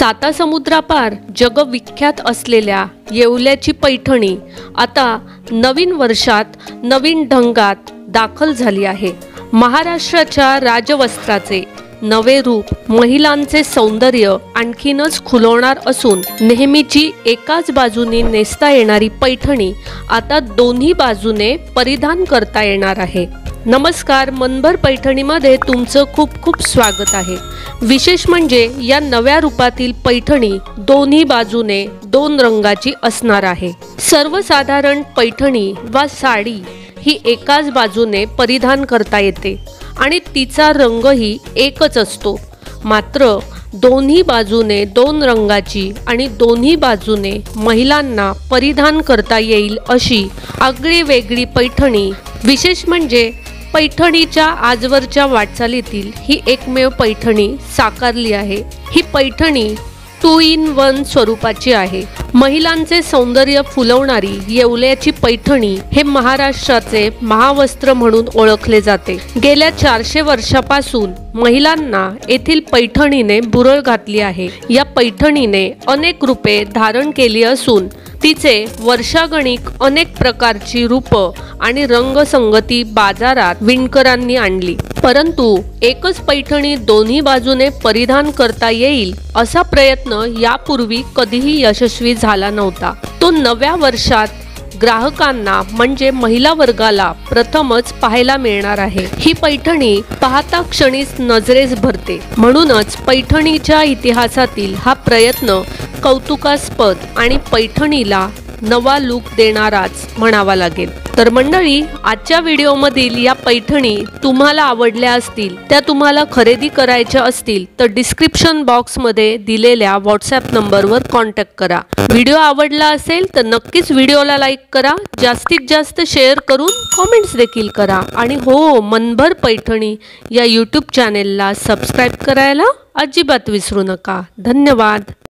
सातासमुद्रापार जगविख्यात असलेल्या येवल्याची पैठणी आता नवीन वर्षात नवीन ढंगात दाखल झाली आहे। महाराष्ट्राच्या राजवस्त्राचे नवे रूप महिलांचे सौंदर्य आणखीनच खुलवणार असून नेहमीची एकाच बाजूने नेसता येणारी पैठणी आता दोन्ही बाजूने परिधान करता येणार आहे। नमस्कार, मनभर पैठणीमध्ये तुमचं खूप खूप स्वागत आहे। विशेष म्हणजे या नव्या रूपातील पैठणी दोन्ही बाजूने दोन रंगाची असणार आहे। सर्वसाधारण पैठणी वा साडी ही एकाच बाजूने परिधान करता येते आणि तिचा रंगही एकच असतो। मात्र दोन्ही बाजूने दोन रंगाची आणि दोन्ही बाजूने महिलांना परिधान करता येईल अशी आगळी वेगळी पैठणी, विशेष म्हणजे पैठणीच्या आजवरच्या वाटचालीतील ही एकमेव पैठणी साकारली आहे। ही पैठणी 2 in 1 स्वरूपाची आहे। महिलांचे सौंदर्य फुलवणारी येवल्याची पैठणी हे महाराष्ट्राचे महावस्त्र म्हणून ओळखले जाते। गेल्या 400 वर्षापासून महिलांना येथील पैठणीने बुरळ घातली आहे। या पैठणीने अनेक रूपे धारण केली असून तिचे वर्षागणिक अनेक प्रकारची रूप आणि रंगसंगती बाजारात विणकरांनी आणली, परंतु एकच पैठणी दोन्ही बाजूने परिधान करता येईल असा प्रयत्न यापूर्वी कधीही यशस्वी झाला नव्हता। तो नव्या वर्षात ग्राहकांना म्हणजे महिला वर्गाला प्रथमच पाहायला मिळणार आहे। ही पैठणी पाहता क्षणीच नजरेस भरते, म्हणूनच पैठणीच्या इतिहासातील हा प्रयत्न कौतुकास्पद आणि पैठणीला नवा लुक देणाराच म्हणावा लागेल। तर मंडळी, आजच्या व्हिडिओमधील या पैठणी तुम्हाला आवडल्या असतील, त्या तुम्हाला खरेदी करायच्या असतील तर डिस्क्रिप्शन बॉक्समध्ये दिलेल्या व्हॉट्सॲप नंबरवर कॉन्टॅक्ट करा। व्हिडिओ आवडला असेल तर नक्कीच व्हिडिओला लाईक करा, जास्तीत जास्त शेअर करून कॉमेंट्स देखील करा आणि हो, मनभर पैठणी या यूट्यूब चॅनेलला सबस्क्राईब करायला अजिबात विसरू नका। धन्यवाद।